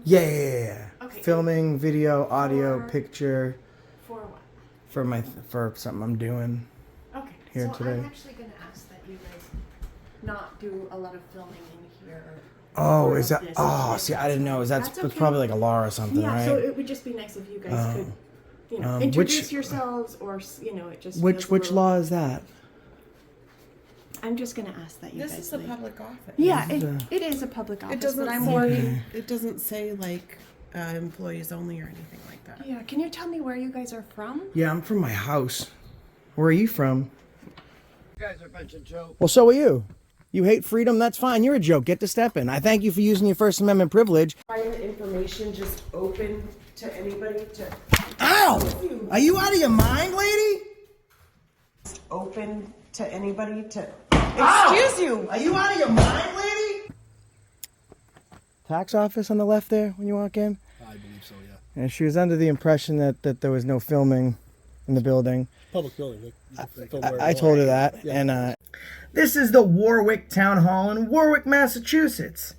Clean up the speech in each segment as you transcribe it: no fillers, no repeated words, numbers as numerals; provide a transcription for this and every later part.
Yeah. Okay. Filming, video, audio, picture. For what? For something I'm doing Okay. here so today. I'm actually going to ask that you guys not do a lot of filming in here. Oh, is that? Oh, see, I didn't know. That's okay. probably like a law or something, Yeah, right? so it would just be nice if you guys could, introduce yourselves, or it just. Which law is that? I'm just going to ask that you guys. This is a public office. Yeah, it is a public office. It doesn't but I'm say. working. It doesn't say like employees only or anything like that. Yeah, can you tell me where you guys are from? Yeah, I'm from my house. Where are you from? You guys are a bunch of jokes. Well, so are you. You hate freedom? That's fine. You're a joke. Get to stepping. I thank you for using your First Amendment privilege. Private information just open to anybody to. Ow! Are you out of your mind, lady? Open to anybody to. Ow! Excuse you. Are you out of your mind, lady? Tax office on the left there when you walk in? I believe so, yeah. And she was under the impression that there was no filming in the building. Public building. I told her that. Yeah. And this is the Warwick Town Hall in Warwick, Massachusetts.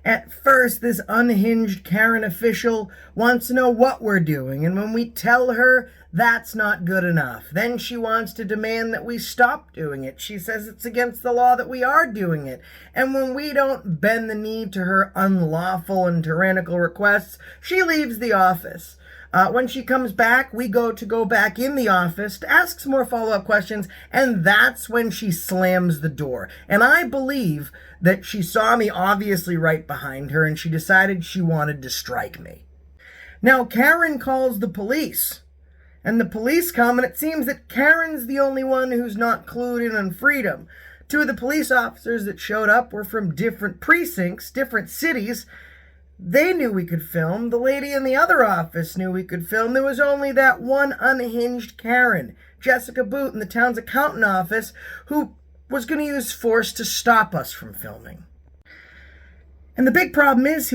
At first, this unhinged Karen official wants to know what we're doing, and when we tell her that's not good enough, then she wants to demand that we stop doing it. She says it's against the law that we are doing it, and when we don't bend the knee to her unlawful and tyrannical requests, she leaves the office. When she comes back, we go back in the office to ask some more follow-up questions, and that's when she slams the door. And I believe that she saw me obviously right behind her, and she decided she wanted to strike me. Now, Karen calls the police, and the police come, and it seems that Karen's the only one who's not clued in on freedom. Two of the police officers that showed up were from different precincts, different cities. They knew we could film. The lady in the other office knew we could film. There was only that one unhinged Karen, Jessica Boot, in the town's accountant office, who was going to use force to stop us from filming. And the big problem is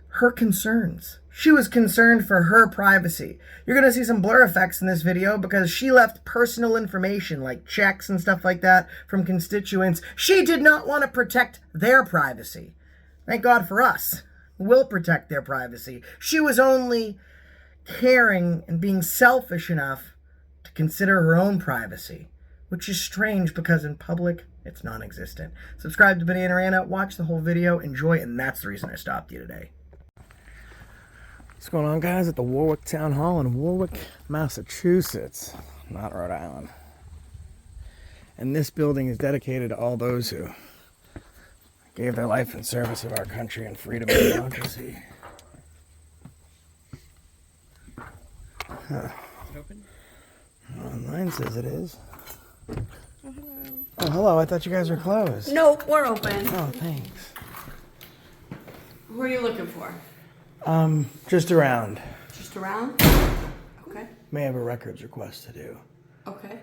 her concerns. She was concerned for her privacy. You're going to see some blur effects in this video because she left personal information like checks and stuff like that from constituents. She did not want to protect their privacy. Thank God for us. We'll protect their privacy. She was only caring and being selfish enough to consider her own privacy, which is strange because in public, it's non-existent. Subscribe to Bananarana, watch the whole video, enjoy, and that's the reason I stopped you today. What's going on, guys, at the Warwick Town Hall in Warwick, Massachusetts, not Rhode Island. And this building is dedicated to all those who gave their life in service of our country and freedom and democracy. Huh. Mine says it is. Oh, hello. Oh, hello. I thought you guys were closed. No, we're open. Oh, thanks. Who are you looking for? Just around. Just around? Okay. May have a records request to do. Okay.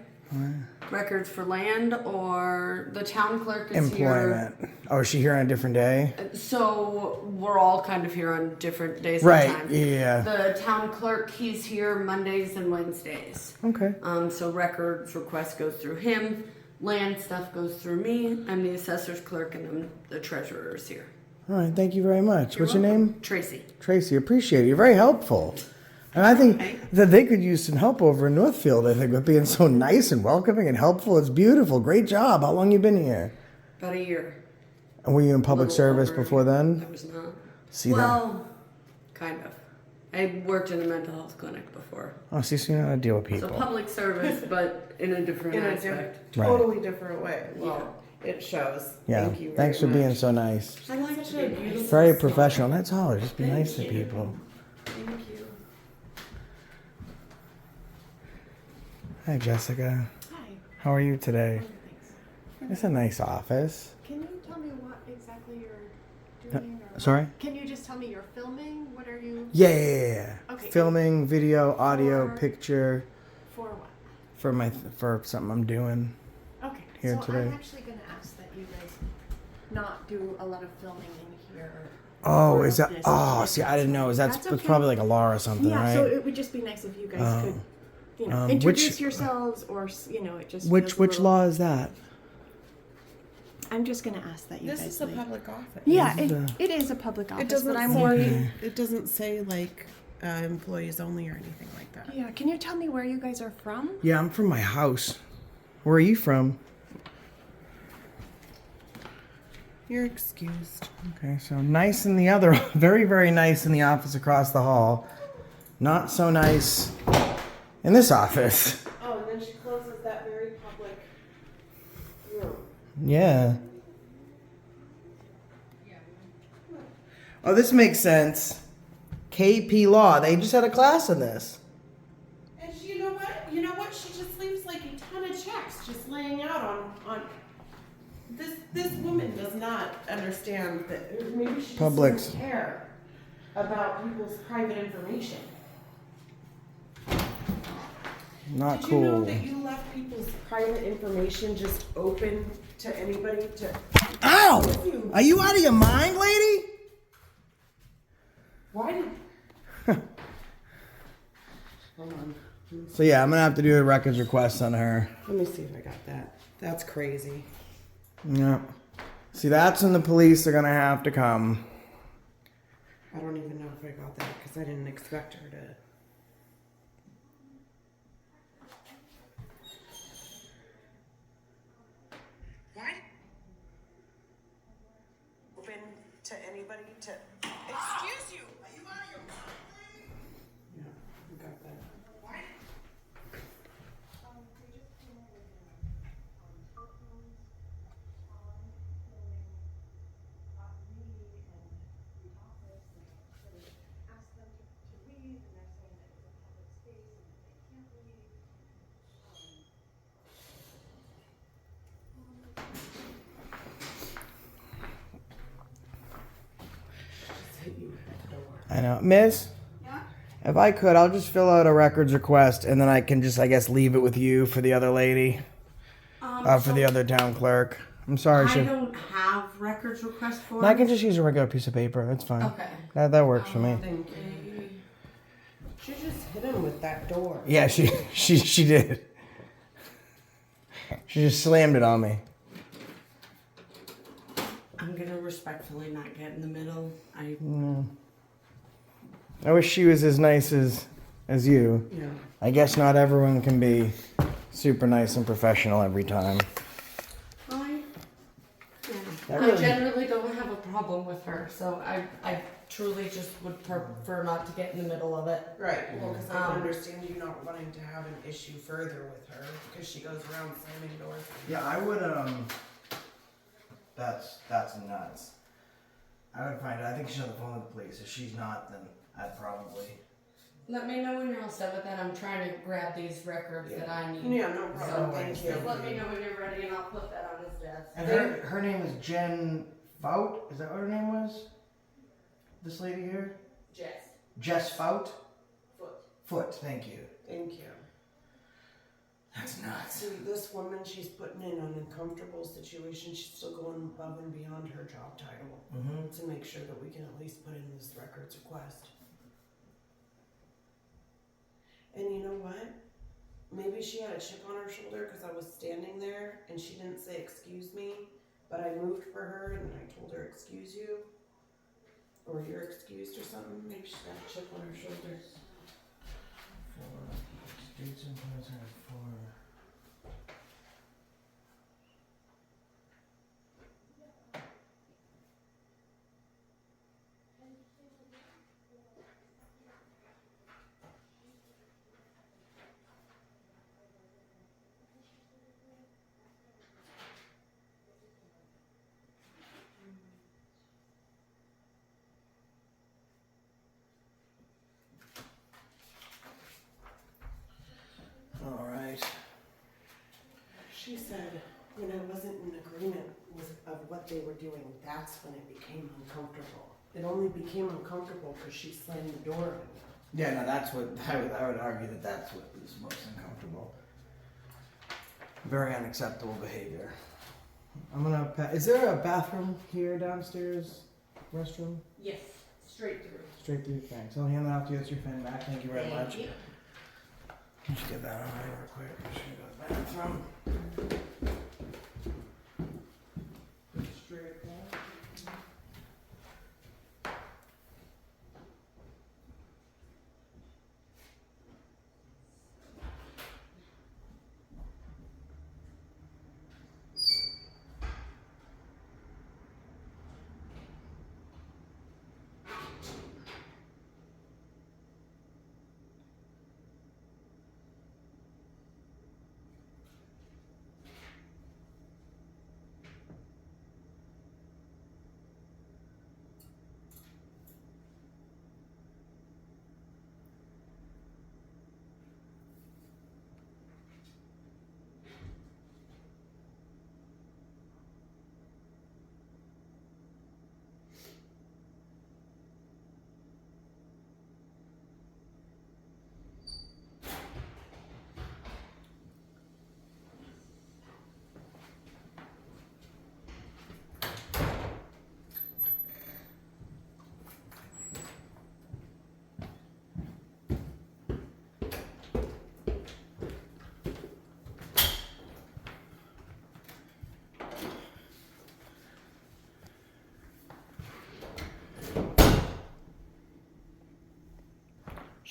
Records for land, or the town clerk is Employment. Oh, is she here on a different day? here. So we're all kind of here on different days Right, and times. yeah. The town clerk, he's here Mondays and Wednesdays. Okay. So records request goes through him. Land stuff goes through me. I'm the assessor's clerk, and I'm the treasurer's here. All right, thank you very much. What's your name? Tracy. Tracy, appreciate it. You're very helpful. And I think that they could use some help over in Northfield, I think, with being so nice and welcoming and helpful. It's beautiful. Great job. How long you been here? About a year. And were you in public Little service over. before then? I was not. See that? Well, kind of. I worked in a mental health clinic before. Oh, see, so you know how to deal with So people. public service, but in a different In a aspect. totally different way. Well, it shows. Yeah. Thank you. Thanks for very being much. so nice. I like to be nice. Very professional. That's all. Just be nice to people. Thank you. Hi, Jessica. Hi. How are you today? Thanks. It's a nice office. Can you tell me what exactly you're doing? Or Sorry? Can you just tell me you're filming? What are you? Yeah. Okay. Filming, video, audio, For- picture For what? for something I'm doing. Okay. Here so today. I'm actually going to ask that you guys not do a lot of filming in here. Oh, or is that? this Oh, or see, I didn't know. That's okay. probably like a law or something, Yeah, right? so it would just be nice if you guys could, which- introduce yourselves, or it just Which feels a little- law is that? I'm just gonna ask that you This guys is a leave. public office. Yeah, it is a public office, It doesn't but I'm say, worried. It doesn't say like employees only or anything like that. Yeah, can you tell me where you guys are from? Yeah, I'm from my house. Where are you from? You're excused. Okay, so nice in the other, very, very nice in the office across the hall. Not so nice in this office. Oh, and then she closes that very public room. Yeah. Oh, this makes sense. KP Law. They just had a class in this. And she, you know what? You know what? She just leaves like a ton of checks just laying out on. This woman does not understand that, or maybe she just Publix. doesn't care about people's private information. Not Did cool. you know that you left people's private information just open to anybody to? Ow! Are you out of your mind, lady? Why did? Hold on. So yeah, I'm gonna have to do a records request on her. Let me see if I got that. That's crazy. Yeah. See, that's when the police are gonna have to come. I don't even know if I got that because I didn't expect her to. Why? Open to anybody to. Excuse you. Are you out of your mind? Yeah, I got that. Why? I know. Miss? Yeah? If I could, I'll just fill out a records request and then I can just, I guess, leave it with you for the other lady. For the other town clerk. I'm sorry, I she. don't have records request forms. No, I can just use a regular piece of paper. That's fine. Okay. That works for me. Thank you. She just hit him with that door. Yeah, she did. She just slammed it on me. I'm gonna respectfully not get in the middle. I wish she was as nice as you. Yeah. I guess not everyone can be super nice and professional every time. I generally don't have a problem with her, so I truly just would prefer not to get in the middle of it. Right. Well, because I understand you not wanting to have an issue further with her because she goes around slamming doors. Yeah, I would. That's nuts. I would find out. I think she's on the phone with the police. If she's not, then I'd probably. Let me know when you're all set with that. I'm trying to grab these records that I need. Yeah, no problem. So Thank you. just let me know when you're ready and I'll put that on his desk. And her name is Jen Fout. Is that what her name was? This lady here? Jess Fout? Foot, thank you. Thank you. That's nuts. See, this woman, she's putting in an uncomfortable situation. She's still going above and beyond her job title to make sure that we can at least put in this records request. And you know what? Maybe she had a chip on her shoulder because I was standing there and she didn't say excuse me, but I moved for her and I told her excuse you, or you're excused or something. Maybe she's got a chip on her shoulder. All right. She said when I wasn't in agreement of what they were doing, that's when it became uncomfortable. It only became uncomfortable because she slammed the door on me. Yeah, no, that's what I would argue that's what was most uncomfortable. Very unacceptable behavior. I'm gonna. Is there a bathroom here downstairs? Restroom? Yes, straight through. Straight through. Thanks. I'll hand that off to you. That's your pen back. Thank you very much. You. Just get that on real quick. I'm just gonna go to the bathroom.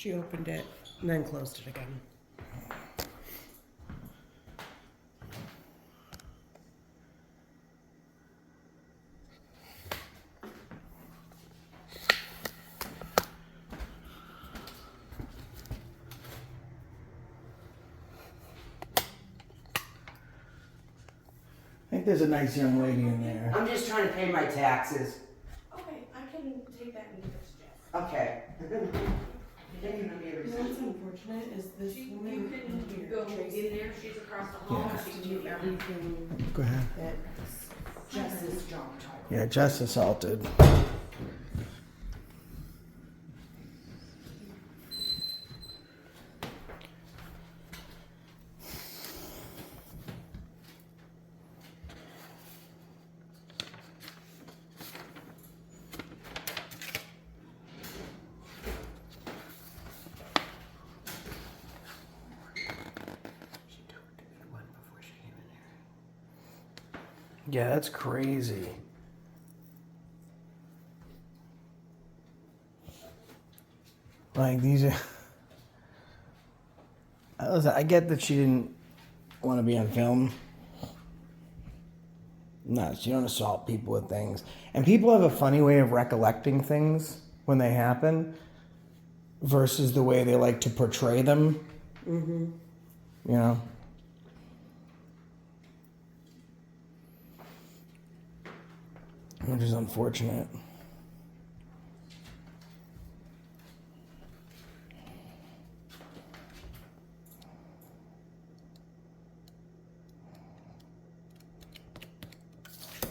She opened it and then closed it again. I think there's a nice young lady in there. I'm just trying to pay my taxes. Okay, I can take that and give it to Jess. Okay. What's unfortunate is this woman You can go in there, she's across the hall, Yeah. she can do do everything. everything Go ahead. that Jess's job title. Yeah, Jess assaulted. She talked to me one before she came in here. Yeah, that's crazy. Like these are. I get that she didn't want to be on film. No, you don't assault people with things. And people have a funny way of recollecting things when they happen versus the way they like to portray them. Mm-hmm. You know? Which is unfortunate.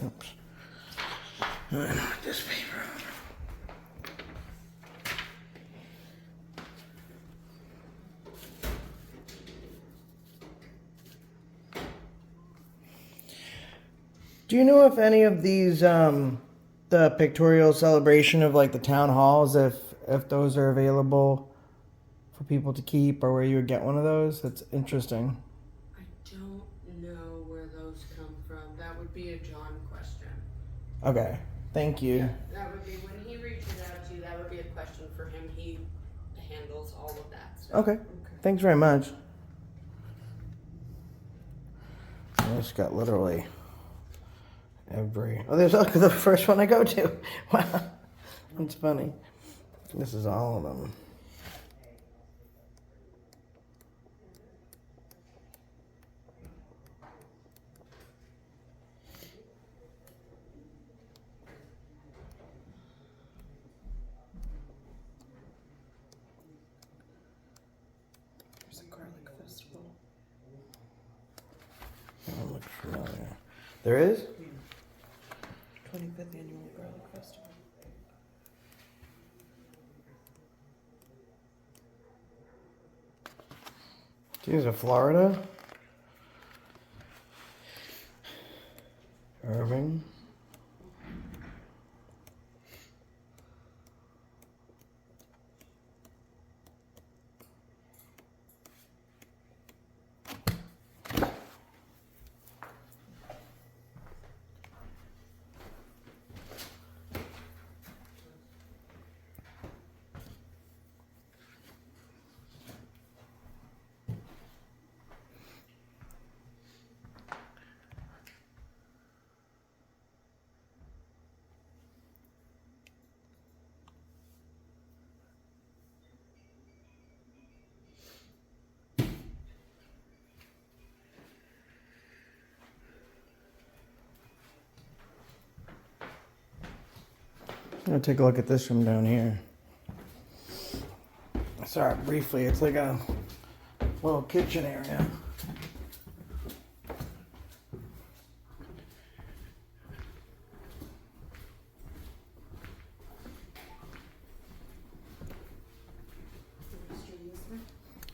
Oops. This paper. Do you know if any of these, the pictorial celebration of like the town halls, if those are available for people to keep, or where you would get one of those? That's interesting. I don't know where those come from. That would be a John question. Okay, thank you. That would be, when he reaches out to you, that would be a question for him. He handles all of that stuff. Okay, thanks very much. I just got literally every. Oh, there's the first one I go to. Wow, that's funny. This is all of them. There's a garlic festival. That looks familiar. There is? 25th annual garlic festival. These are Florida. Irving. I'm gonna take a look at this from down here. I saw it briefly. It's like a little kitchen area.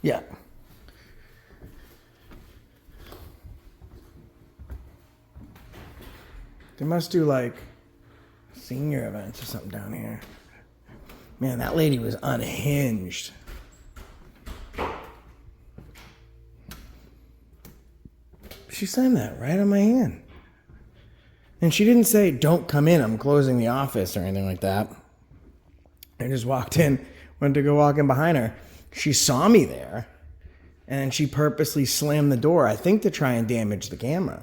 Yeah. They must do like senior events or something down here. Man, that lady was unhinged. She signed that right on my hand. And she didn't say, "Don't come in, I'm closing the office," or anything like that. I just walked in, went to go walk in behind her. she saw me there, and she purposely slammed the door, I think to try and damage the camera.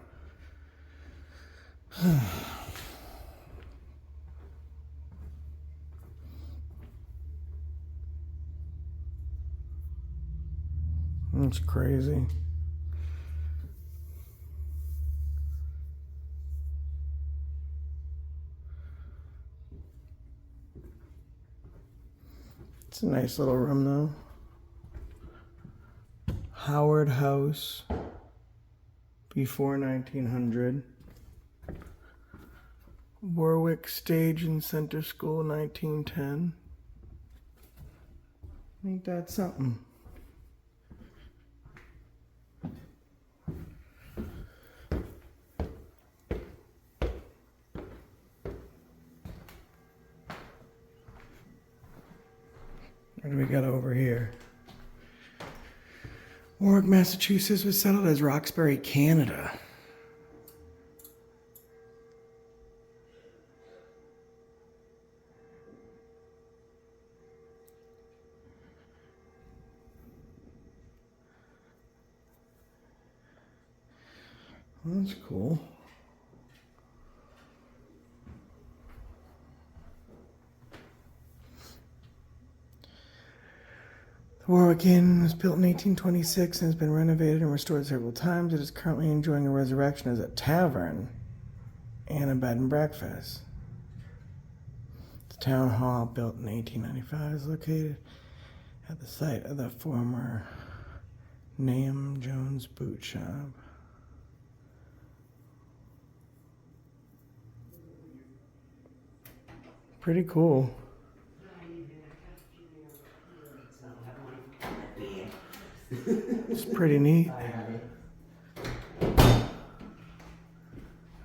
That's crazy. It's a nice little room, though. Howard House, before 1900. Warwick Stage and Center School, 1910. Ain't that something? What do we got over here? Warwick, Massachusetts was settled as Roxbury, Canada. That's cool. The Warwick Inn was built in 1826 and has been renovated and restored several times. It is currently enjoying a resurrection as a tavern and a bed and breakfast. The town hall, built in 1895, is located at the site of the former Nahum Jones boot shop. Pretty cool. It's pretty neat.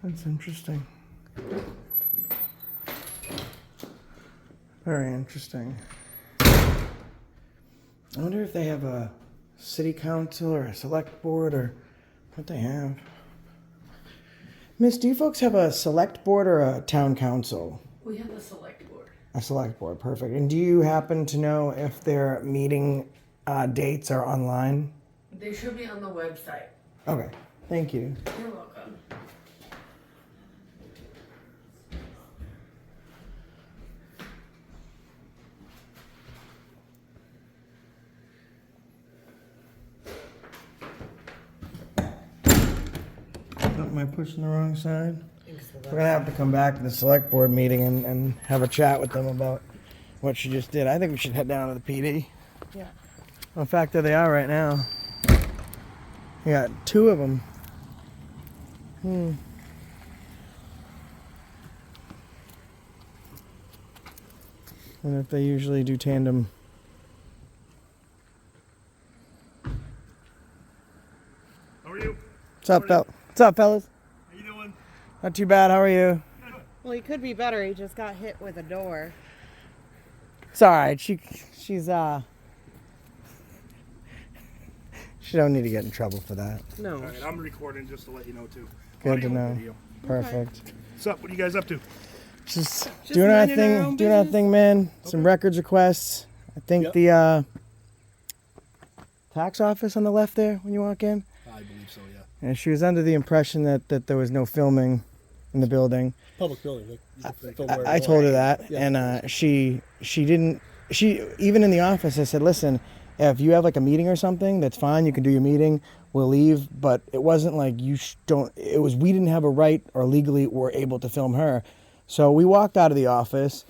That's interesting. Very interesting. I wonder if they have a city council or a select board or what they have. Miss, do you folks have a select board or a town council? We have a select board. A select board, perfect. And do you happen to know if their meeting dates are online? They should be on the website. Okay, thank you. You're welcome. Am I pushing the wrong side? We're gonna have to come back to the select board meeting and have a chat with them about what she just did. I think we should head down to the PD. Yeah. In fact, there they are right now. We got two of them. And if they usually do tandem. How are you? What's up, fellas? How you doing? Not too bad. How are you? Well, he could be better. He just got hit with a door. It's all right. She's she don't need to get in trouble for that. No. All right, I'm recording just to let you know too. Good Audio to and know. video. Perfect. What's up? What are you guys up to? Just doing our minding our own thing, doing our business. thing, man. Some records requests. I think Yep. the tax office on the left there when you walk in. I believe so, yeah. And she was under the impression that there was no filming in the building. Public building. I told her that, Yeah. and she didn't. She even in the office, I said, listen, if you have like a meeting or something, that's fine. You can do your meeting. We'll leave. But it wasn't like don't. It was we didn't have a right or legally were able to film her. So we walked out of the office,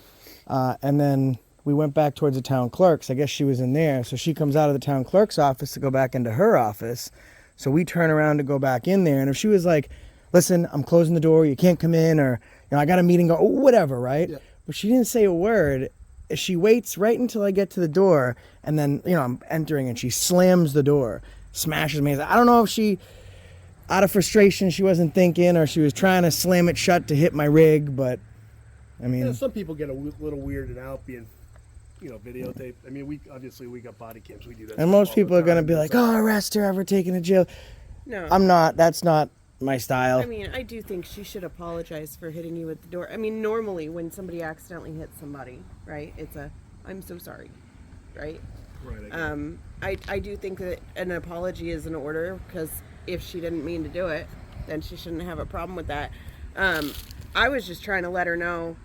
and then we went back towards the town clerk's. I guess she was in there. So she comes out of the town clerk's office to go back into her office. So we turn around to go back in there. And if she was like, listen, I'm closing the door. You can't come in, or I got a meeting, or whatever, right? Yeah. But she didn't say a word. She waits right until I get to the door, and then, I'm entering, and she slams the door, smashes me. I don't know if she, out of frustration, she wasn't thinking, or she was trying to slam it shut to hit my rig, but, I mean... Yeah, some people get a little weirded out being, videotaped. I mean, we got body cams. We do that. And most people are going to be like, oh, arrest her, ever taken to jail. No. I'm not. That's not my style. I mean, I do think she should apologize for hitting you with the door. I mean, normally when somebody accidentally hits somebody, right, it's I'm so sorry, right? Right. I do think that an apology is in order, because if she didn't mean to do it, then she shouldn't have a problem with that. I was just trying to let her know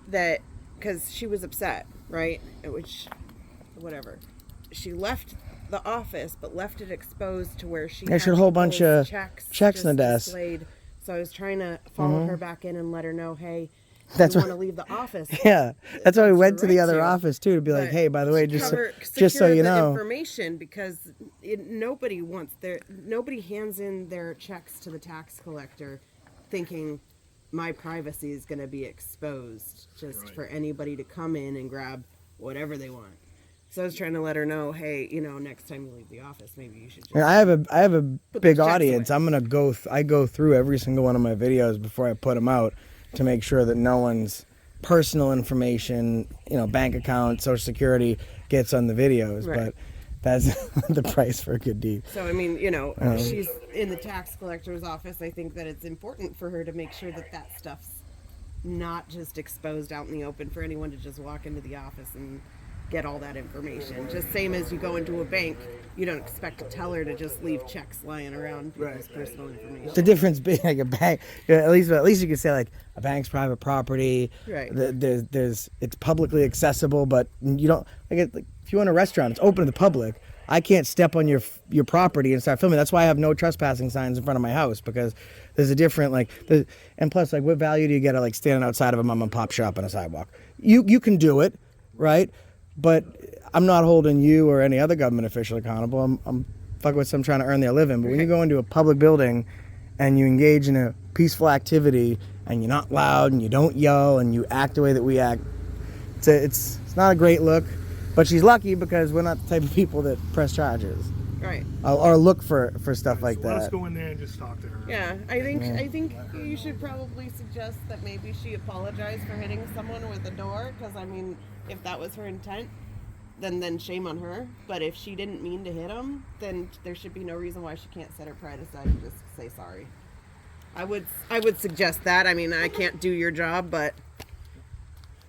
that, because she was upset, right? Which, whatever. She left the office, but left it exposed to where she had a whole bunch of checks in the desk. Displayed. So I was trying to follow her back in and let her know, hey, That's you what, want to leave the office. Yeah, that's why we went to the right other to. office too, to be like, But hey, by the way, just so secure you the know, information, because nobody hands in their checks to the tax collector thinking my privacy is going to be exposed just for anybody to come in and grab whatever they want. So I was trying to let her know, hey, next time you leave the office, maybe you should just. And I have a big checks audience. away. I'm gonna I go through every single one of my videos before I put them out to make sure that no one's personal information, bank account, social security, gets on the videos. Right. But that's the price for a good deed. So, I mean, she's in the tax collector's office. I think that it's important for her to make sure that that stuff's not just exposed out in the open for anyone to just walk into the office and get all that information. Just same as you go into a bank, you don't expect a teller to just leave checks lying around people's personal information. The difference being like a bank, at least you can say like a bank's private property. Right. It's publicly accessible, but you don't like if you own a restaurant, it's open to the public. I can't step on your property and start filming. That's why I have no trespassing signs in front of my house, because there's a different and plus what value do you get at standing outside of a mom and pop shop on a sidewalk? You can do it, right? But I'm not holding you or any other government official accountable. I'm fucking with some trying to earn their living. But when you go into a public building and you engage in a peaceful activity and you're not loud and you don't yell and you act the way that we act, it's not a great look. But she's lucky because we're not the type of people that press charges. Right. Or look for stuff like So that. let us go in there and just talk to her. Yeah, I think you should probably suggest that maybe she apologize for hitting someone with a door, because I mean, if that was her intent, then shame on her. But if she didn't mean to hit him, then there should be no reason why she can't set her pride aside and just say sorry. I would suggest that. I mean, I can't do your job, but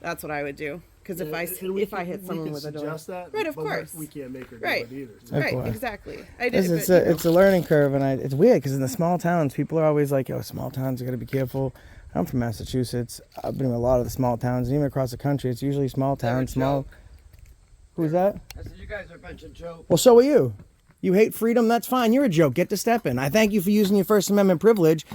that's what I would do. Because if I hit someone with a door, that, right, of course, we can't make her do right, it either. So. right, exactly. I did. It's a learning curve, and it's weird because in the small towns, people are always like, "Yo, small towns, you got to be careful." I'm from Massachusetts. I've been in a lot of the small towns, and even across the country, it's usually small towns. Who's that? I said, you guys are a bunch of jokes. Well, so are you. You hate freedom. That's fine. You're a joke. Get to stepping. I thank you for using your First Amendment privilege.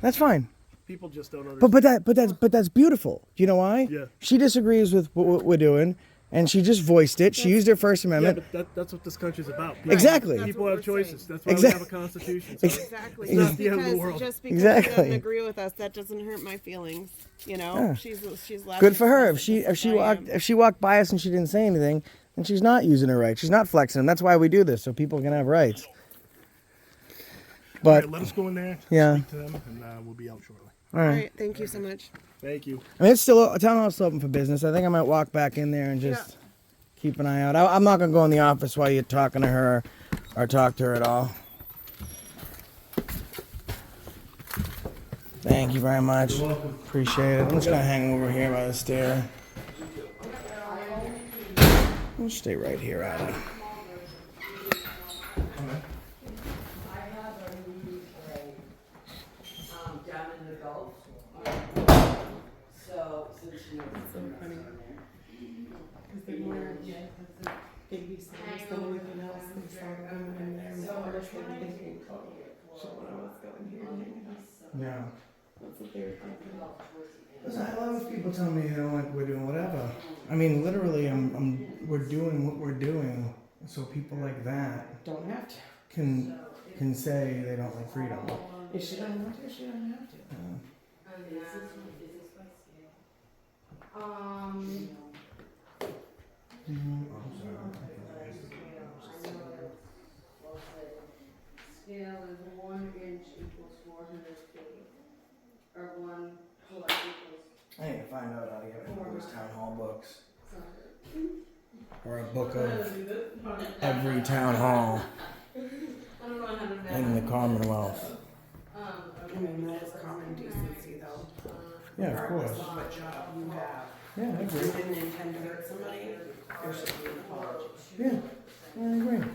That's fine. People just don't understand. But that's beautiful. Do you know why? Yeah. She disagrees with what we're doing, and she just voiced it. She used her First Yeah, Amendment. but that's what this country's about. Exactly. People what have we're choices. saying. That's why we have a constitution. So Exactly. It's not the end of the world. Just because Exactly. she doesn't agree with us, that doesn't hurt my feelings. Yeah. She's allowed Good to for her. express it If she walked by us and she didn't say anything, then she's not using her rights. She's not flexing them. That's why we do this, so people can have rights. But All right, let us go in there, speak to them, and we'll be out shortly. all All right. right. Thank you so much. Thank you. I mean, it's still town hall's still open for business. I think I might walk back in there and just keep an eye out. I'm not gonna go in the office while you're talking to her or talk to her at all. Thank you very much. You're welcome. Appreciate it. I'm just gonna hang over here by the stair. I'll stay right here, Adam. Down in the Gulf. So, since you know, So funny. Because they're more baby size than anything else. They saw the woman in there, and of course they were thinking, oh, should one of us go in here and hang out? Yeah. That's what they were thinking. Listen, I love people telling me they don't like we're doing whatever. I mean, literally, we're doing what we're doing, so people like that Don't have to. can say they don't like freedom. If she doesn't want to, she doesn't have to. Scale is 1 inch equals 400 feet. Or 1 foot equals. I need to find out how to get one of those town hall books. Or a book of every town hall I don't know how to in the Commonwealth. I mean, that is common decency, though. Yeah, of course. Regardless of what job you have. Yeah, I If agree. you didn't intend to hurt somebody, There should be an apology. Yeah, I agree.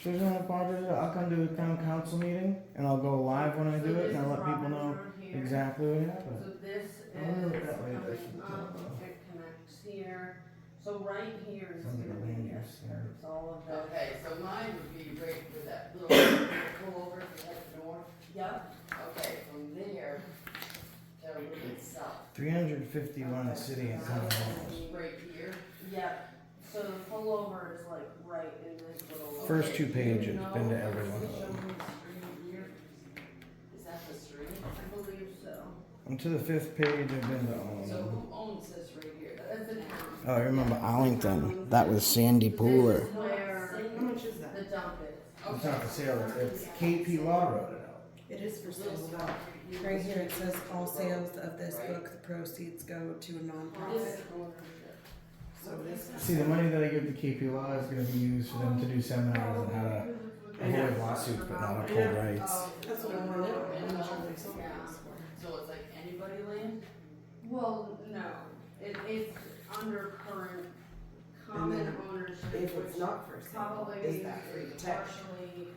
She doesn't apologize. I'll come to a town council meeting and I'll go live when I do it and I'll let people know exactly what happened. So this is I wonder what that lady does coming for up, the- it connects here. So right here is Sounds like gonna a land be it. use center. It's all of that. Okay, so mine would be right with that little pull over if you head north. Yep. Okay, from there to Wicked South. 351 city and town halls. Right here. Yep. So the pullover is like right in this little. First two pages, been to every one of Show them. me the street here. Is that the street? I believe so. And to the 5th page, I've been to all of So them. who owns this right here? That's the town. Oh, I remember Arlington. That was Sandy Pooler. This is where How much is that? the dump is. It's not for sale, it's KP Law wrote it out. It is for sale. Right here it says all sales of this book, the proceeds go to a nonprofit. So this is. See, the money that I give to KP Law is going to be used for them to do seminars on how to avoid lawsuits but not uphold rights. That's what I want to know. How much are they selling this for? So it's like anybody land? Well, no, it's under current common ownership, If which it's not for sale, probably is means that free to it's take? partially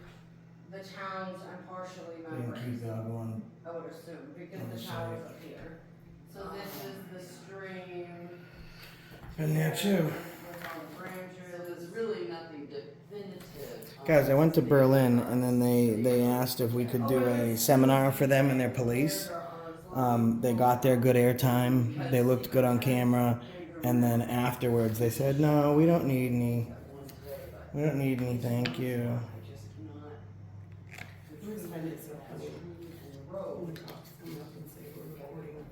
the towns and partially You can members, keep the other one. I would assume, because On the the tower's side. up here. So this is the stream. Been there too. With all the So branches. there's really nothing definitive. on Guys, I went to this. Berlin and then they asked if we could do a seminar for them and their police. They got their good airtime. They looked good on camera. And then afterwards they said, no, we don't need any. We don't need any, thank you. I just cannot. We find it so funny And the road. when cops come up and say we're recording.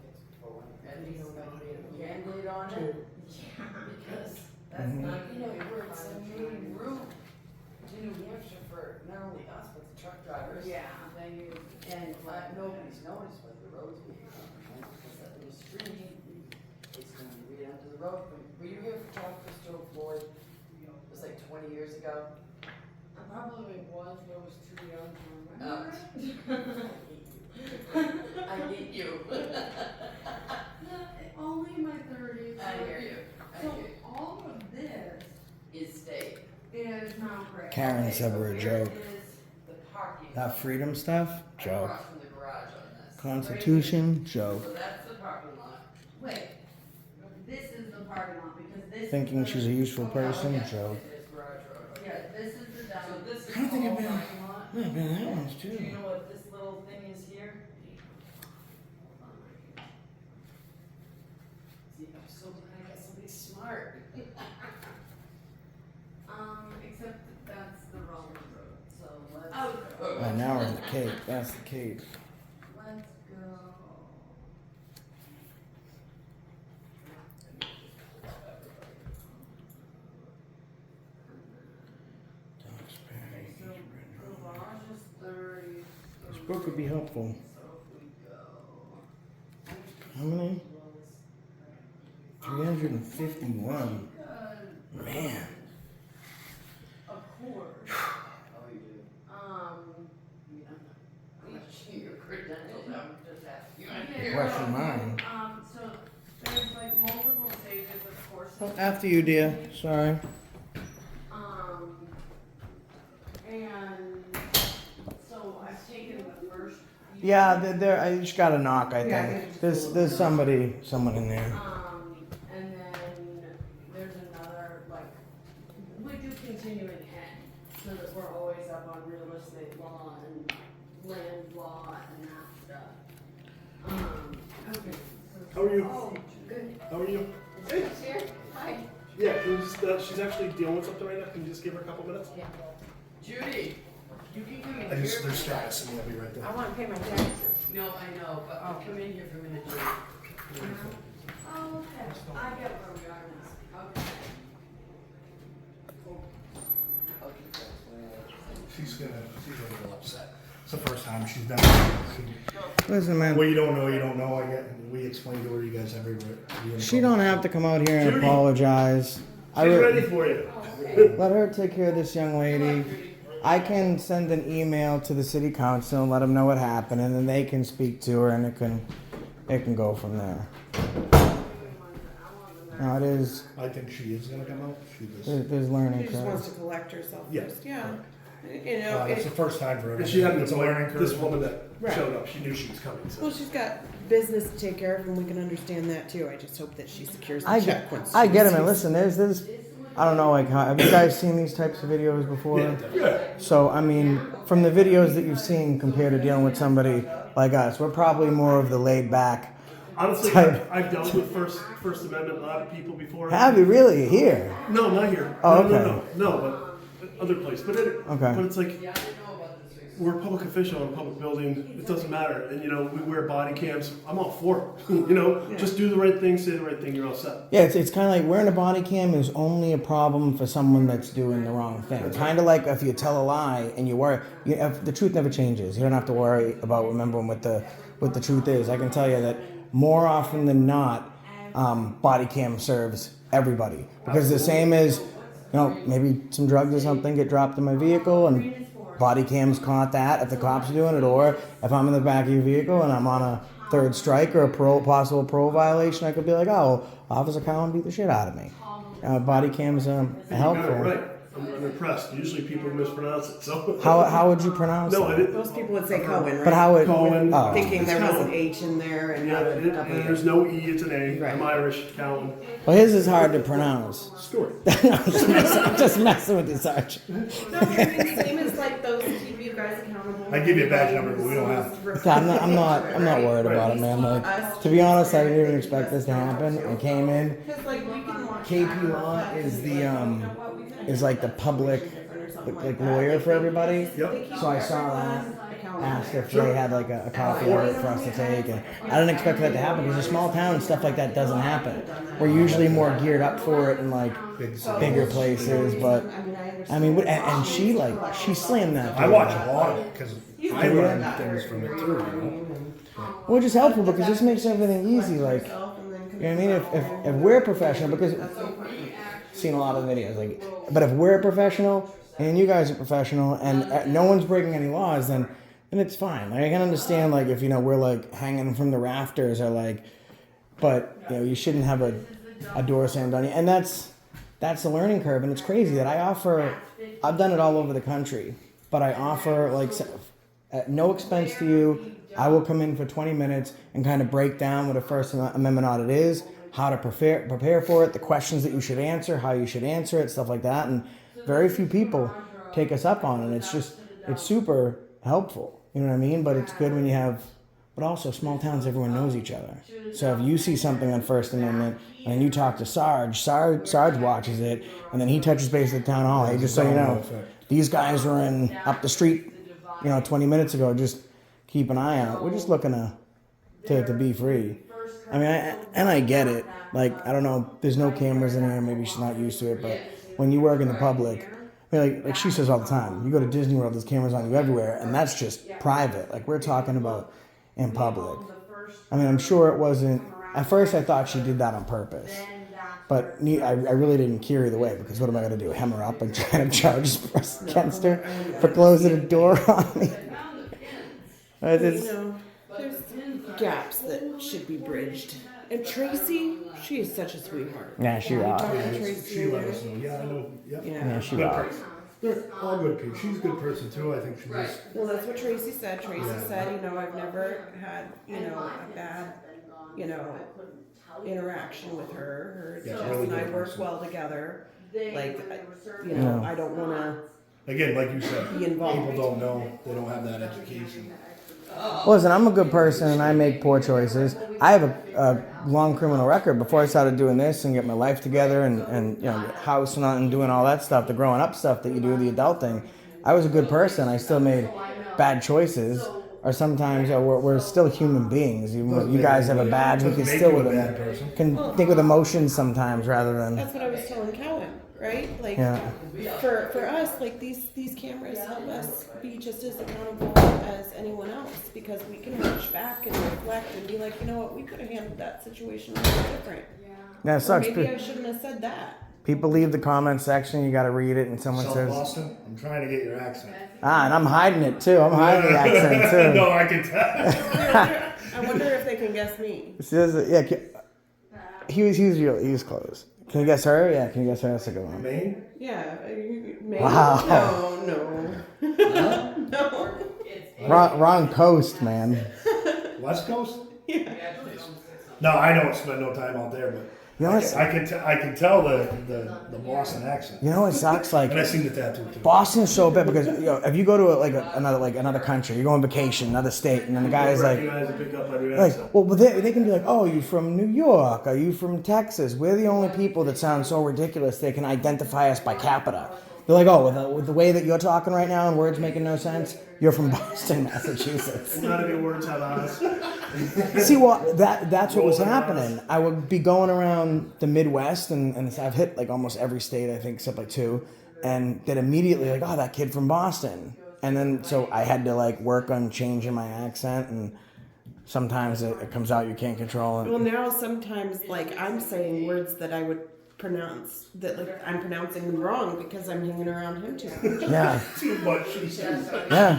And he's gonna put a Band-Aid on it. Because That's Mhm. not, you know, we're it's a main route to New Hampshire for not only us, but the truck drivers. yeah, they, And nobody's noticed whether the road's being done, because that little street, it's gonna be right onto the road. Were you here for John Christo Floyd? It was like 20 years ago. I probably was, but I was too young to Oh. remember. I hate you. Only in my 30s. I hear you. I So hear all of this you. Is state. is Mount Gray. Karen said we're a joke. Is The parking. That freedom stuff, joke. Across from the garage on this. Constitution, joke. So that's the parking lot. wait, this is the parking lot because this. Thinking is the, she's a useful person, Okay. joke. It is garage road. Okay. Yeah, this is the So down. this is I don't think all I've been- parking lot. Yeah, I've been to that one's Do you too. know what this little thing is here? See, I'm so glad I got somebody smart. Except that's the wrong road. So let's. Oh. Oh, now we're in the Cape. That's the Cape. Let's go. So garage is 30. This book would be helpful. So if we go. How many? 351. Good. Man. Of course. Oh, you do? I'm not checking your credentials, I'm just asking you. Question mine. So there's like multiple stages of course. Oh, after you, dear. Sorry. And so I've taken the first. Yeah, there. I just got a knock. I think there's someone in there. And then there's another, like, we do continuing ed, so that we're always up on real estate law and land law and that stuff. Okay. How are you? Oh, good. How are you? Here, hi. Yeah, can you just, she's actually dealing with something right now. Can you just give her a couple minutes? Judy, you can come in I here. just, their status, and I'll be right there. I want to pay my taxes. No, I know, but I'll come in here for a minute, Judy. Oh, okay, I get where we are now, okay. She's a little upset. It's the first time she's done it. Listen, man. What you don't know, I get. We explain to her, you guys everywhere. She don't have to come out here and Judy. apologize. She's ready for you. Let her take care of this young lady. I can send an email to the city council and let them know what happened, and then they can speak to her, and it can go from there. No, it is. I think she is gonna come out. She just. There's learning She just wants curves. to collect herself Yeah. first. Yeah. You know, It's the first time for her. And she had It's a learning curve. this woman that Right. showed up. She knew she was coming. So. well, she's got business to take care of, and we can understand that too. I just hope that she secures the I check get, once I she get it, man. receives- Listen, there's, I don't know, like, have you guys seen these types of videos before? Yeah. So, I mean, from the videos that you've seen compared to dealing with somebody like us, we're probably more of the laid back. Honestly, Type. I've dealt with First Amendment a lot of people before. Have you really here? No, not here. Oh, no, okay. no, but other place. But Okay. But it's like we're a public official in a public building. It doesn't matter, and you know we wear body cams. I'm all for it. You know, just do the right thing, say the right thing. You're all set. Yeah, it's kind of like wearing a body cam is only a problem for someone that's doing the wrong thing. Kind of like if you tell a lie and you worry, if the truth never changes. You don't have to worry about remembering what the truth is. I can tell you that more often than not, body cam serves everybody because the same as, maybe some drugs or something get dropped in my vehicle and body cams caught that if the cops are doing it, or if I'm in the back of your vehicle and I'm on a third strike or a possible parole violation, I could be like, oh, Officer Cowan beat the shit out of me. Body cams are You got helpful. it right. I'm impressed. Usually people mispronounce it. So How would you pronounce no, it? I didn't. Most people would say Cohen, right? But how would Cohen. Oh. Thinking there was an Cohen. H in there and Yeah, not a and W. there's no E. It's an A. Right. I'm Irish. Cowan. Well, his is hard to pronounce. Story. I'm just messing with you, Sarge. No, I mean, same as like those keep you guys accountable. I give you a badge number, but we don't have. I'm not worried about it, man. Like, to be honest, I didn't even expect this to happen. I came in. Because like we can watch KP Law is is like the public like lawyer for everybody. Yep. So I saw that, asked if they had like a coffee order for us to take, and I didn't expect that to happen because a small town and stuff like that doesn't happen. We're usually more geared up for it in like bigger places, but I mean, and she slammed that. I watch a lot of it because I learn things from it too. Well, it's just helpful because this makes everything easy. Like, you know what I mean? If we're professional, because I've seen a lot of videos, like, but if we're professional and you guys are professional and no one's breaking any laws, then it's fine. Like, I can understand, like, if, we're like hanging from the rafters or like, but you shouldn't have a door slammed on you. And that's the learning curve. And it's crazy that I've done it all over the country, but I offer like at no expense to you. I will come in for 20 minutes and kind of break down what a First Amendment audit is, how to prepare for it, the questions that you should answer, how you should answer it, stuff like that. And very few people take us up on it. It's super helpful. You know what I mean? But it's good when you have, but also small towns, everyone knows each other. So if you see something on First Amendment and you talk to Sarge watches it, and then he touches base at the town hall. Hey, just so you know, these guys were up the street, 20 minutes ago. Just keep an eye out. We're just looking to be free. I mean, I get it. Like, I don't know, there's no cameras in here. Maybe she's not used to it, but when you work in the public, I mean, like she says all the time, you go to Disney World, there's cameras on you everywhere, and that's just private. Like, we're talking about in public. I mean, I'm sure it wasn't. At first, I thought she did that on purpose, but I really didn't care either way, because what am I going to do? Hem her up and try to charge against her for closing a door on me? There's gaps that should be bridged. And Tracy, she is such a sweetheart. Yeah, she rocks. She let us know. Yeah, I know. Yep. Yeah, she Good rocks. person. They're all good people. She's a good person too. I think she was. Well, that's what Tracy said. Tracy said, I've never had, a bad, interaction with her. Yeah, Jess really and I good work person. well together. Like, Yeah. I don't want to Again, like you said, be involved. people don't know. They don't have that education. Listen, I'm a good person and I make poor choices. I have a long criminal record. Before I started doing this and get my life together and get house and doing all that stuff, the growing up stuff that you do, the adult thing, I was a good person. I still made bad choices. Or sometimes we're still human beings. Even though you guys have a badge, we can Doesn't still make you a bad person. can think with emotions sometimes rather than. That's what I was telling Cowan, right? Like, Yeah. for us, like these cameras help us be just as accountable as anyone else, because we can watch back and reflect and be like, we could have handled that situation a little different. Yeah, it Or sucks. maybe I shouldn't have said that. People leave the comment section. You got to read it, and someone South says, Boston. I'm trying to get your accent. and I'm hiding it too. I'm hiding the accent too. No, I can tell. I wonder if they can guess me. It says, yeah. He was close. Can you guess her? Yeah, can you guess her? That's a good one. Maine? Yeah. Maybe. Wow. No. Wrong coast, man. West Coast? Yeah. No, I don't spend no time out there, but You know what's- I can tell the Boston accent. You know what sucks? Like, And I seen the tattoo too. Boston is so bad because if you go to another country, you go on vacation, another state, and then the guy is like, Recognize and pick up on your like, accent. well, but they can be like, oh, you from New York? Are you from Texas? We're the only people that sound so ridiculous they can identify us by capita. They're like, oh, with the way that you're talking right now and words making no sense, you're from Boston, Massachusetts. None of your words have eyes. See, well, that's what was happening. I would be going around the Midwest, and I've hit like almost every state, I think, except like 2, and then immediately like, oh, that kid from Boston. And then so I had to like work on changing my accent, and sometimes it comes out you can't control it. Well, now sometimes like I'm saying words that I would pronounce that like I'm pronouncing them wrong because I'm hanging around him too much. Yeah, Too much, she says. yeah.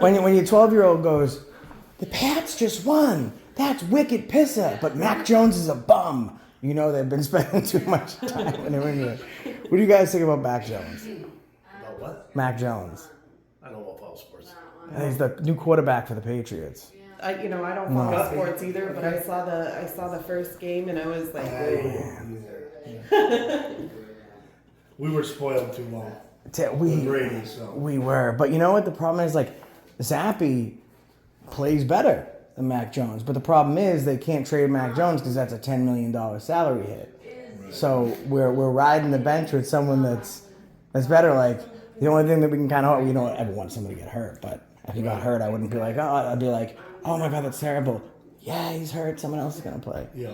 When your 12-year-old goes, the Pats just won. That's wicked pissa, but Mac Jones is a bum. You know they've been spending too much time in New England. What do you guys think about Mac Jones? About what? Mac Jones. I don't know about sports. He's the new quarterback for the Patriots. I don't follow sports either, but I saw the first game and I was like, whoa. We were spoiled too long. We With Brady, so. we were, but you know what? The problem is like Zappy plays better than Mac Jones, but the problem is they can't trade Mac Jones because that's a $10 million salary hit. So we're riding the bench with someone that's better. Like the only thing that we can kind of, we don't ever want somebody to get hurt, but if he got hurt, I wouldn't be like, oh, I'd be like, oh my god, that's terrible. Yeah, he's hurt. Someone else is gonna play. Yeah.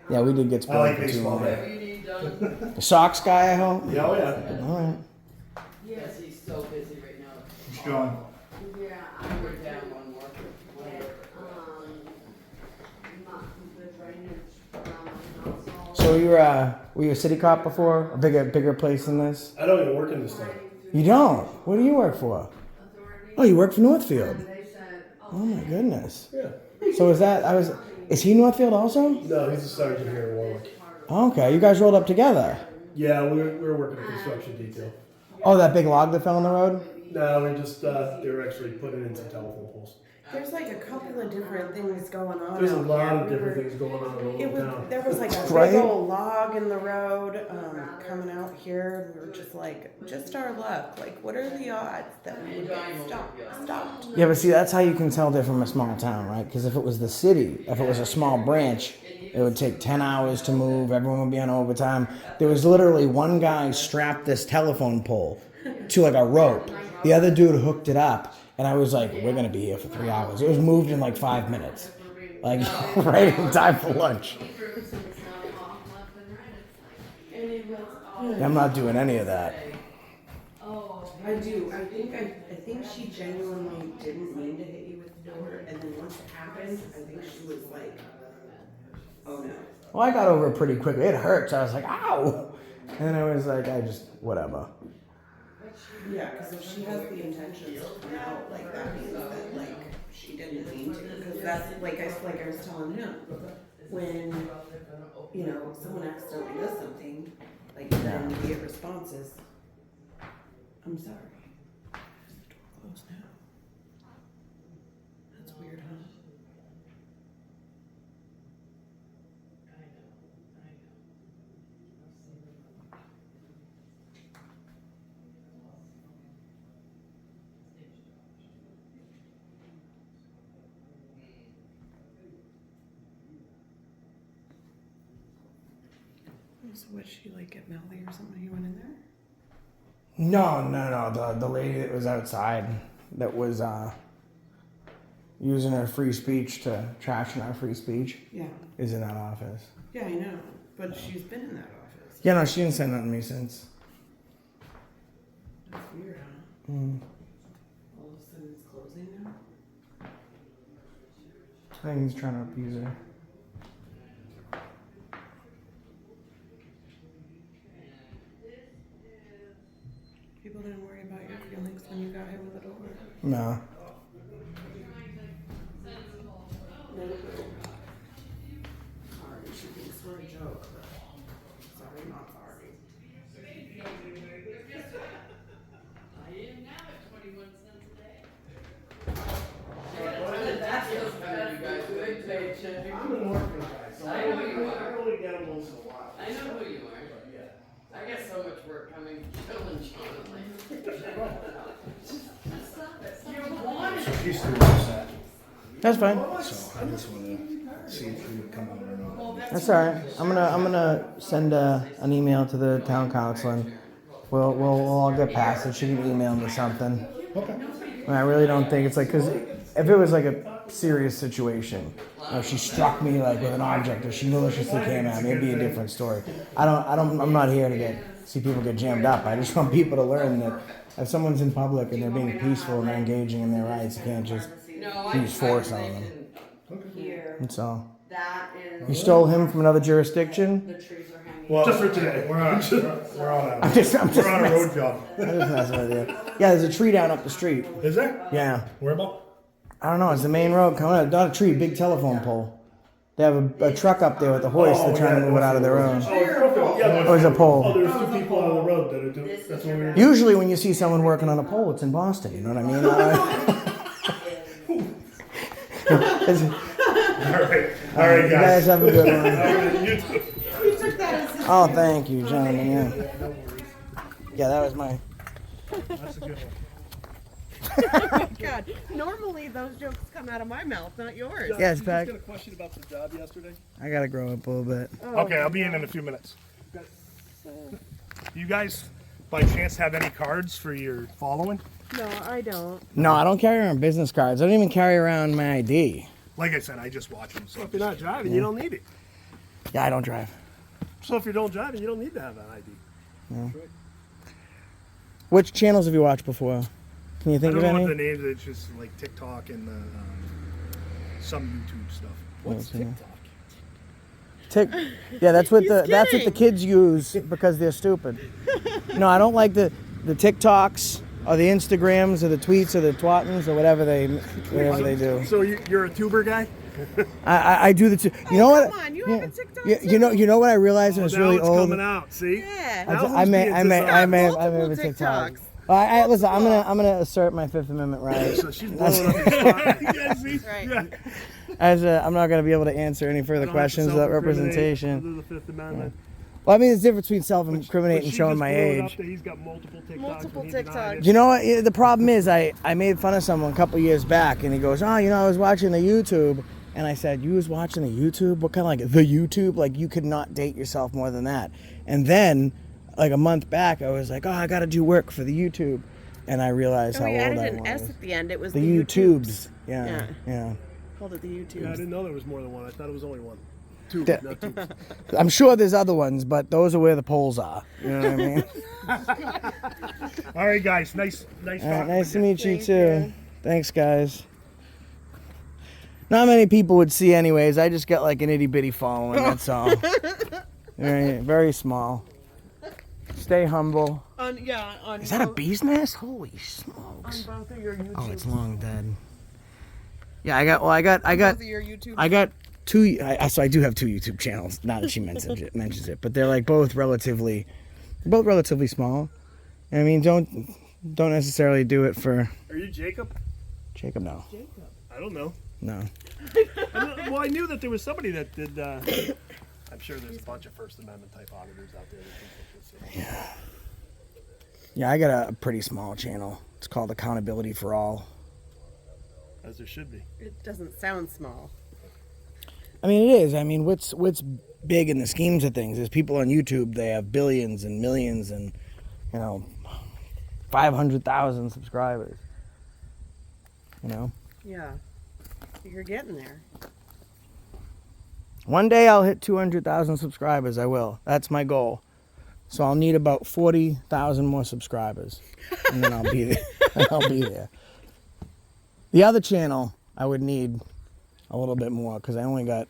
Yeah, we did get I spoiled like for too baseball, long. man. The Sox guy, I hope. Yeah, oh yeah. All right. Yes, he's so busy right now. What's going? Yeah, I We're down one more. the drainage around my house. So were you a city cop before? A bigger place than this? I don't even work in this thing. You don't? What do you work for? Oh, you work for Northfield. They said, Oh my goodness. Yeah. So is he Northfield also? No, he's a sergeant here in Warwick. Okay, you guys rolled up together. Yeah, we're working a construction detail. Oh, that big log that fell on the road? No, we just they were actually putting in some telephone poles. There's like a couple of different things going on. There's a out lot here. of different things going on in the It was, town. there was like a Right? big old log in the road coming out here, and we were just like, just our luck. Like, what are the odds that we would get stopped? Yeah, but see, that's how you can tell they're from a small town, right? Because if it was the city, if it was a small branch, it would take 10 hours to move. Everyone would be on overtime. There was literally one guy strapped this telephone pole to like a rope. The other dude hooked it up. And I was like, we're going to be here for 3 hours. It was moved in like 5 minutes. Like, right in time for lunch. I'm not doing any of that. I do. I think she genuinely didn't mean to hit you with the door, and then once it happened, I think she was like, oh no. Well, I got over it pretty quickly. It hurts. I was like, ow. And I was like, whatever. Yeah, because if she has the intentions to come out, like that means that like she didn't mean to. Because that's like I was telling him, when someone accidentally does something, like the immediate response is, "I'm sorry." Is the door closed now? That's weird, huh? So what, she like get mouthy or something? You went in there? No. The lady that was outside that was using her free speech to trash in our free speech Yeah. is in that office. Yeah, I know. But she's been in that office. Yeah, no, she didn't say nothing to me since. That's weird, huh? All of a sudden it's closing now? I think he's trying to appease her. People didn't worry about your feelings when you got hit with a door. No. Sorry, she thinks we're a joke. joke. Sorry, not sorry. I am now at 21 cents a day. That feels better, you guys. Good paycheck. I'm an orphan guy, so I know you are. I only get them once in a while. I know who you are. Yeah. I got so much work coming. Jill and John. You wanted So she's still upset. That's fine. So I just want to see if she would come out or not. That's all right. I'm gonna send an email to the town council, and we'll all get past it. She can email me something. Okay. And I really don't think it's like, because if it was like a serious situation, if she struck me like with an object or she maliciously came at me, it'd be a different story. I'm not here to see people get jammed up. I just want people to learn that if someone's in public and they're being peaceful and they're engaging in their rights, you can't just use force on them. Here, And so, that is. you stole him from another jurisdiction? The trees are hanging. Well, Just for today. We're on I'm just a messing, road job. I'm just messing with you. Yeah, there's a tree down up the street. Is there? Yeah. Where about? I don't know. It's the main road coming out. Not a tree, big telephone pole. They have a truck up there with a hoist. They're trying to move it out of their own. Or is it a Oh, pole? there's 2 people on the road that are doing. That's what we were. Usually when you see someone working on a pole, it's in Boston. You know what I mean? All right, You guys guys. have a good one. You too. You took that as Oh, thank you, gentlemen. Yeah, yeah, that was my. That's a good one. God, normally those jokes come out of my mouth, not yours. Yes, You Pat. just got a question about the job yesterday? I gotta grow up a little bit. Okay, I'll be in a few minutes. You guys, by chance, have any cards for your following? No, I don't. No, I don't carry around business cards. I don't even carry around my ID. Like I said, I just watch them. So If you're not driving, you don't need it. Yeah, I don't drive. So if you don't drive, you don't need to have an ID. Which channels have you watched before? Can you I think don't of know any? what the names. It's just like TikTok and some YouTube stuff. What's Okay. TikTok? Yeah, that's what He's that's what the kidding. kids use because they're stupid. No, I don't like the TikToks or the Instagrams or the tweets or the twattings or whatever they do. So you're a tuber guy? I do the two. You know what? Come on, you have a TikTok You know what I realized when it's Now really it's old. coming out. See? Yeah. I Now may who's have being a multiple TikTok. TikToks. Listen, I'm gonna assert my Fifth Amendment right. So she's blowing up your spot. Yeah, see? Right. Yeah. I'm not gonna be able to answer any further questions without representation. Under the Fifth Amendment. Well, I mean, there's a difference between self-incriminating and She showing just my blew it up age. that he's got multiple TikToks. Multiple and he denied it. You know what? The problem is, I made fun of someone a couple years back, and he goes, "Oh, I was watching the YouTube," and I said, "You was watching the YouTube? What kind of like the YouTube? Like you could not date yourself more than that." And then, like a month back, I was like, "Oh, I got to do work for the YouTube," and I realized And how we old added I an S was. at the end. It was The the YouTubes. Yeah. Called it the Yeah, I YouTubes. didn't know there was more than one. I thought it was only one. Two, Yeah. not two. I'm sure there's other ones, but those are where the polls are. You know what I mean? All right, guys. Nice All right, talking nice to with you. meet you too. Thanks, guys. Not many people would see, anyways. I just got like an itty bitty following. That's all. Very small. Stay humble. On Is that a bee's nest? Holy smokes! on both of your YouTube. Oh, it's long dead. Yeah, I got both of your YouTube. I got two. So I do have two YouTube channels. Now that she mentions it, but they're like both relatively small. I mean, don't necessarily do it for Are you Jacob? Jacob. No, I don't know. no. Well, I knew that there was somebody that did. I'm sure there's a bunch of First Amendment type auditors out there that think that this. Yeah, I got a pretty small channel. It's called Accountability for All. As there should be. It doesn't sound small. I mean, it is. I mean, what's big in the schemes of things is people on YouTube. They have billions and millions and 500,000 subscribers. Yeah. You're getting there. One day I'll hit 200,000 subscribers. I will. That's my goal. So I'll need about 40,000 more subscribers, and then I'll be there. I'll be there. The other channel I would need a little bit more because I only got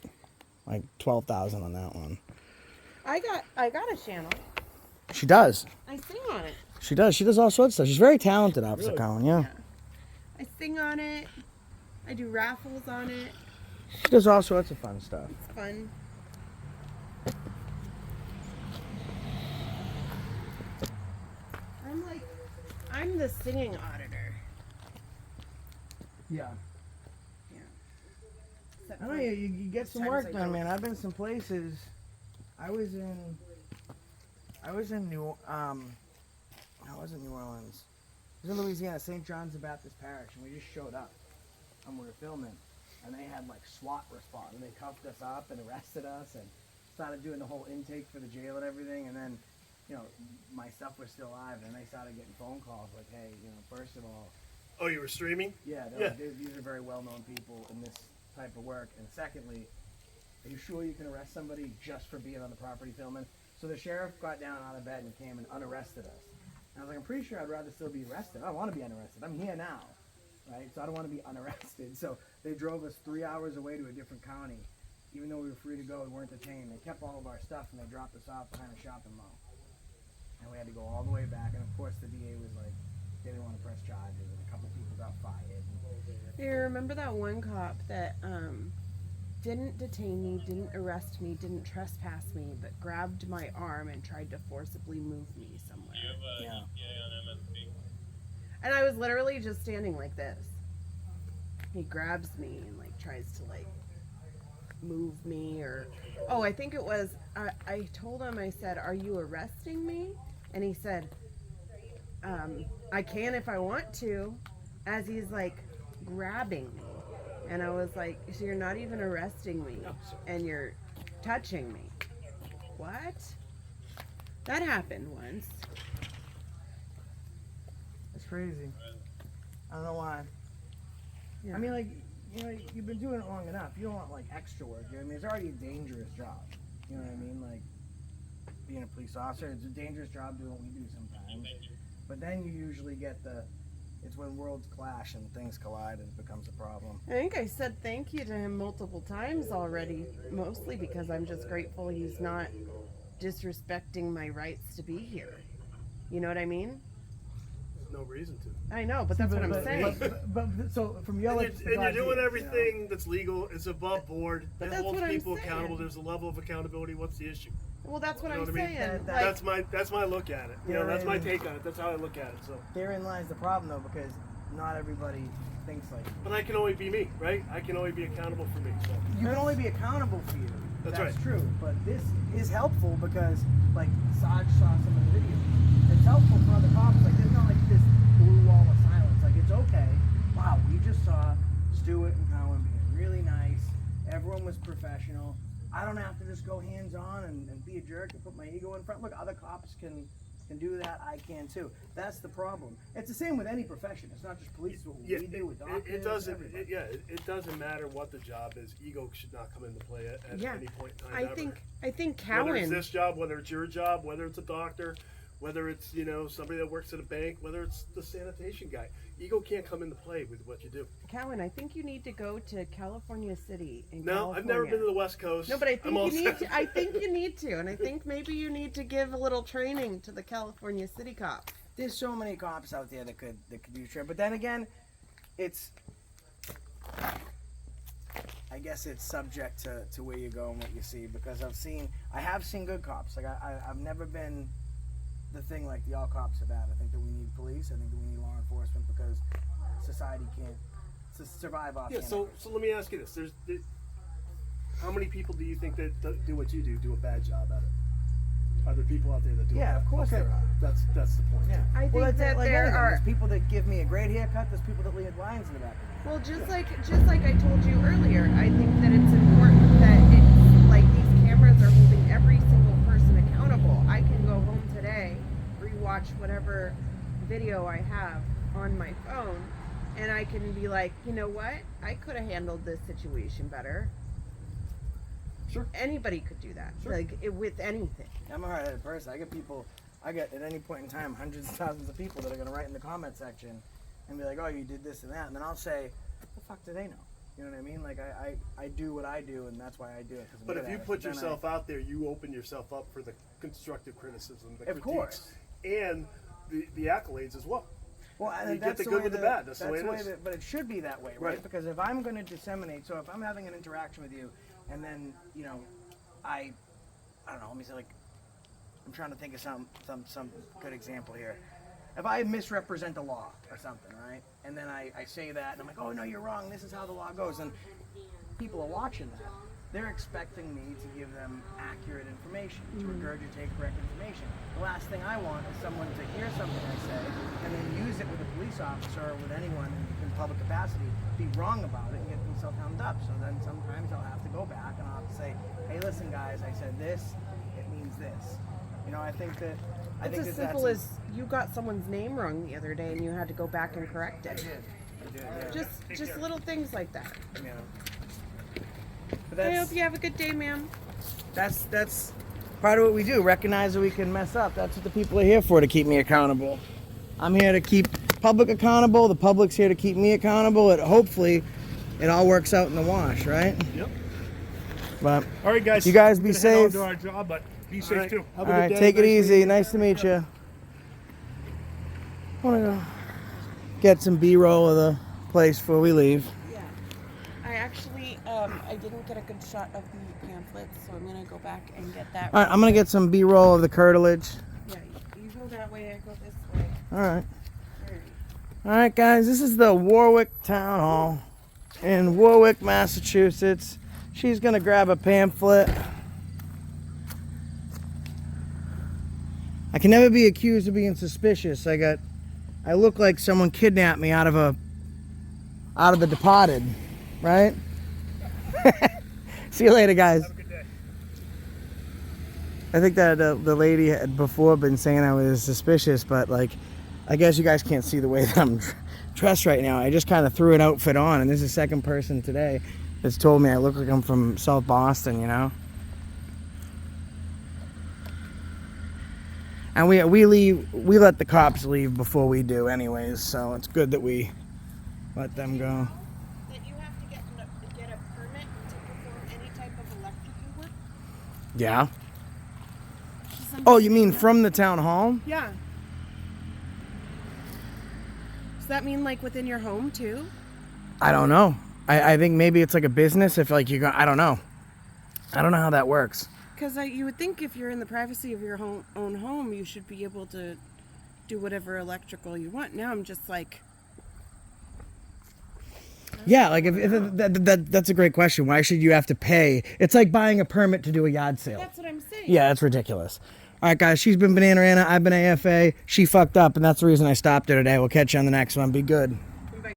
like 12,000 on that one. I got a channel. She does. I sing on it. She does. She does all sorts of stuff. She's very talented, Officer Colin. Yeah. I sing on it. I do raffles on it. She does all sorts of fun stuff. It's fun. I'm the singing auditor. Yeah. Except I know for you get some times work I done, don't. man. I've been some places. I was in New Orleans. I was in Louisiana, St. John's the Baptist Parish, and we just showed up and we were filming, and they had like SWAT respond, and they cuffed us up and arrested us and started doing the whole intake for the jail and everything, and then, you know, my stuff was still live, and they started getting phone calls like, hey, you know, first of all, Oh, you were streaming? yeah, Yeah. these are very well-known people in this type of work, and secondly, are you sure you can arrest somebody just for being on the property filming? So the sheriff got down out of bed and came and unarrested us. And I was like, I'm pretty sure I'd rather still be arrested. I don't want to be unarrested. I'm here now, right? So I don't want to be unarrested. So they drove us 3 hours away to a different county. Even though we were free to go, we weren't detained. They kept all of our stuff and they dropped us off behind a shopping mall. And we had to go all the way back. And of course the DA was like, they didn't want to press charges, and a couple people got fired. You remember that one cop that didn't detain me, didn't arrest me, didn't trespass me, but grabbed my arm and tried to forcibly move me somewhere. Yeah. And I was literally just standing like this. He grabs me and like tries to like move me, or I think it was I told him, I said, "Are you arresting me?" And he said, "I can if I want to," as he's like grabbing me. And I was like, "So you're not even arresting me and you're touching me?" What? That happened once. It's crazy. I don't know why. Yeah. I mean, like, you know, you've been doing it long enough. You don't want like extra work. You know what I mean? It's already a dangerous job. You know what I mean? Like, being a police officer, it's a dangerous job doing what we do sometimes. But then you usually get it's when worlds clash and things collide and it becomes a problem. I think I said thank you to him multiple times already, mostly because I'm just grateful he's not disrespecting my rights to be here. You know what I mean? There's no reason to. I know, but that's what I'm saying. But so from your And lips to you're God's doing ears, everything that's legal. It's above board. But It that's holds what I'm people saying. accountable. There's a level of accountability. What's the issue? Well, that's what You know I'm what I mean? saying. That- Like, That's my look at it. You know, that's my take on it. That's how I look at it. So, Therein lies the problem, though, because not everybody thinks like you. but I can only be me, right? I can only be accountable for me. So, You can only be accountable for you. That's right. True. But this is helpful because, like, Sarge saw some of the videos. It's helpful for other cops. Like, there's not like this blue wall of silence. Like, it's okay. Wow, we just saw Stewart and Cowan being really nice. Everyone was professional. I don't have to just go hands-on and be a jerk and put my ego in front. Look, other cops can do that. I can too. That's the problem. It's the same with any profession. It's not just police. It's what yeah, we do with doctors. it doesn't. everybody. It doesn't matter what the job is. Ego should not come into play at yeah, any point in time. I ever. think Whether it's Cowan. this job, whether it's your job, whether it's a doctor, whether it's, you know, somebody that works at a bank, whether it's the sanitation guy, ego can't come into play with what you do. Cowan, I think you need to go to California City in No, California. I've never been to the West Coast. No, but I I'm think all you need set. to. I think you need to, and I think maybe you need to give a little training to the California City cops. There's so many cops out there that could do trip. But then again, I guess it's subject to where you go and what you see, because I have seen good cops. Like I've never been the thing like the all cops are bad. I think that we need police. I think that we need law enforcement because society can't survive off. Yeah, so let me ask you this: how many people do you think that do what you do a bad job at it? Are there people out there that do? Yeah, of course there are. That's the point. Yeah. I think that's that like there anything. are. There's people that give me a great haircut. There's people that leave lines in the back of me. Well, just like I told you earlier, I think that it's important that it's like these cameras are holding every single person accountable. I can go home today, rewatch whatever video I have on my phone, and I can be like, you know what? I could have handled this situation better. Sure. Anybody could do that, Sure. like with anything. I'm a hard-headed person. I get at any point in time hundreds of thousands of people that are going to write in the comment section and be like, oh, you did this and that. And then I'll say, what the fuck do they know? You know what I mean? Like, I do what I do, and that's why I do it. 'Cause I'm But good if you at it. put Then yourself out there, you open yourself up for the constructive criticism, the Of critiques, course. and the accolades as well. Well, and You get that's the the good way with the bad. That's the way it is. but it should be that way, right? Right. Because if I'm going to disseminate, so if I'm having an interaction with you, and then I don't know. Let me say, like, I'm trying to think of some good example here. if I misrepresent the law or something, right? And then I say that, and I'm like, oh no, you're wrong. This is how the law goes. And people are watching that. They're expecting me to give them accurate information, to regurgitate correct information. The last thing I want is someone to hear something I say and then use it with a police officer or with anyone in public capacity, be wrong about it, and get themselves hemmed up. So then sometimes I'll have to go back and I'll have to say, hey, listen, guys, I said this. It means this. You know, I think that. It's as simple as you got someone's name wrong the other day and you had to go back and correct it. I did, yeah. Just little things like that. Yeah. But I hope you have a good day, ma'am. That's part of what we do. Recognize that we can mess up. That's what the people are here for, to keep me accountable. I'm here to keep public accountable. The public's here to keep me accountable. Hopefully, it all works out in the wash, right? Yep. But All right, guys. you guys be We're gonna head on safe. to our job, but be safe too. All right, take it easy. Nice to meet you. I want to go get some B-roll of the place before we leave. Yeah. I actually, I didn't get a good shot of the pamphlets, so I'm gonna go back and get that. All right, I'm gonna get some B-roll of the curtilage. Yeah, you go that way, I go this way. All right. All right. All right, guys. This is the Warwick Town Hall in Warwick, Massachusetts. She's gonna grab a pamphlet. I can never be accused of being suspicious. I look like someone kidnapped me out of The Departed, right? See you later, guys. Have a good day. I think that the lady had before been saying I was suspicious, but like, I guess you guys can't see the way that I'm dressed right now. I just kind of threw an outfit on, and this is the second person today that's told me I look like I'm from South Boston, you know? And we let the cops leave before we do anyways, so it's good that we let them go. That you have to get a permit to perform any type of electrical work? Yeah. Oh, you mean from the town hall? Yeah. Does that mean like within your home too? I don't know. I think maybe it's like a business if like you go, I don't know. I don't know how that works. Because you would think if you're in the privacy of your own home, you should be able to do whatever electrical you want. Now I'm just like... Yeah, like if that's a great question. Why should you have to pay? It's like buying a permit to do a yard sale. That's what I'm saying. Yeah, that's ridiculous. All right, guys, she's been Banana Anna. I've been AFA. She fucked up, and that's the reason I stopped her today. We'll catch you on the next one. Be good.